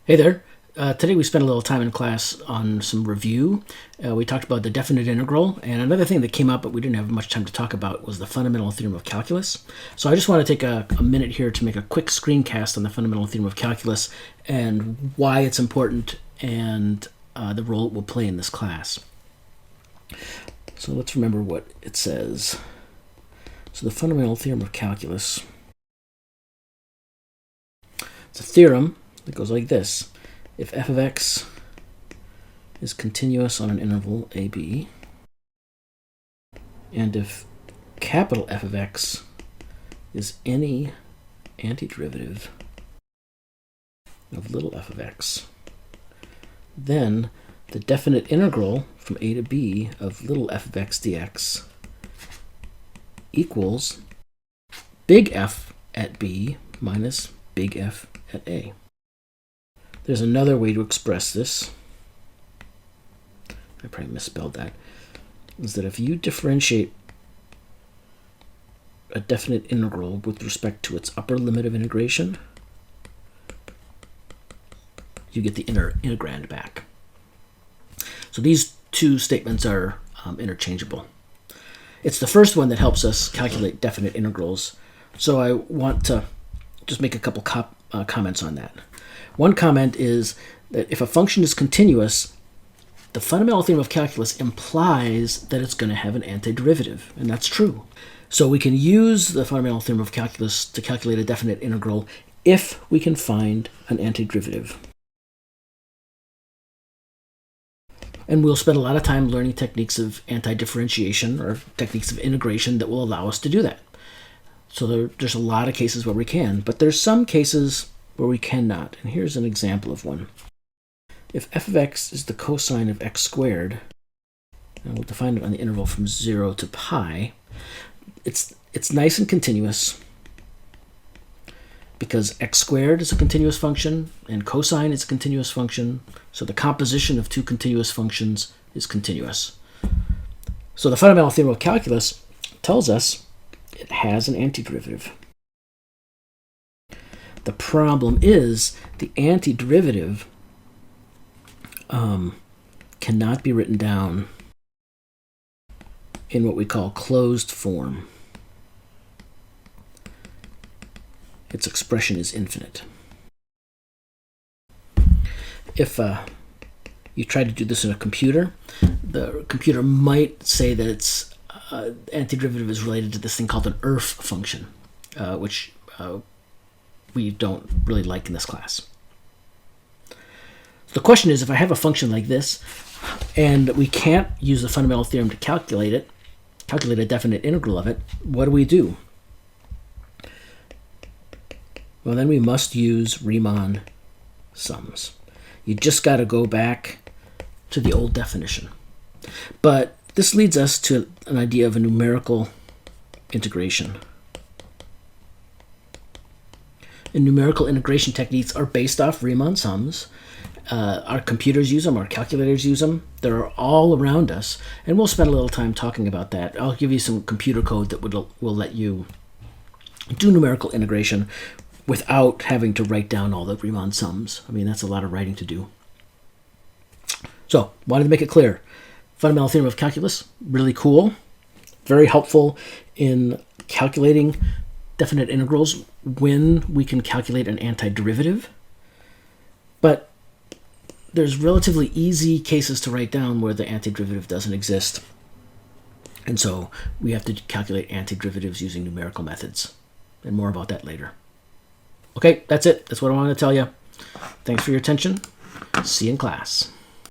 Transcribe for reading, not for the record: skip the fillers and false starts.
Hey there. Today we spent a little time in class on some review. We talked about the definite integral, and another thing that came up but we didn't have much time to talk about was the Fundamental Theorem of Calculus. So I just want to take a minute here to make a quick screencast on the Fundamental Theorem of Calculus and why it's important and the role it will play in this class. So let's remember what it says. So the Fundamental Theorem of Calculus, it's a theorem that goes like this. If f of x is continuous on an interval ab, and if capital F of x is any antiderivative of little f of x, then the definite integral from a to b of little f of x dx equals big F at b minus big F at a. There's another way to express this. I probably misspelled that. Is that if you differentiate a definite integral with respect to its upper limit of integration, you get the integrand back. So these two statements are interchangeable. It's the first one that helps us calculate definite integrals. So I want to just make a couple comments on that. One comment is that if a function is continuous, the fundamental theorem of calculus implies that it's going to have an antiderivative, and that's true. So we can use the fundamental theorem of calculus to calculate a definite integral if we can find an antiderivative. And we'll spend a lot of time learning techniques of anti-differentiation or techniques of integration that will allow us to do that. So there's a lot of cases where we can, but there's some cases where we cannot. And here's an example of one. If f of x is the cosine of x squared, and we'll define it on the interval from 0 to pi, it's nice and continuous because x squared is a continuous function and cosine is a continuous function, so the composition of two continuous functions is continuous. So the fundamental theorem of calculus tells us it has an antiderivative. The problem is the antiderivative cannot be written down in what we call closed form. Its expression is infinite. If you try to do this in a computer, the computer might say that its antiderivative is related to this thing called an ERF function, which we don't really like in this class. The question is, if I have a function like this, and we can't use the fundamental theorem to calculate a definite integral of it, what do? Well, then we must use Riemann sums. You just got to go back to the old definition. But this leads us to an idea of a numerical integration. And numerical integration techniques are based off Riemann sums. Our computers use them, our calculators use them. They're all around us, and we'll spend a little time talking about that. I'll give you some computer code that will let you do numerical integration without having to write down all the Riemann sums. I mean, that's a lot of writing to do. So, wanted to make it clear. Fundamental theorem of calculus, really cool, very helpful in calculating definite integrals when we can calculate an antiderivative. But there's relatively easy cases to write down where the antiderivative doesn't exist. And so we have to calculate antiderivatives using numerical methods. And more about that later. Okay, that's it. That's what I wanted to tell you. Thanks for your attention. See you in class.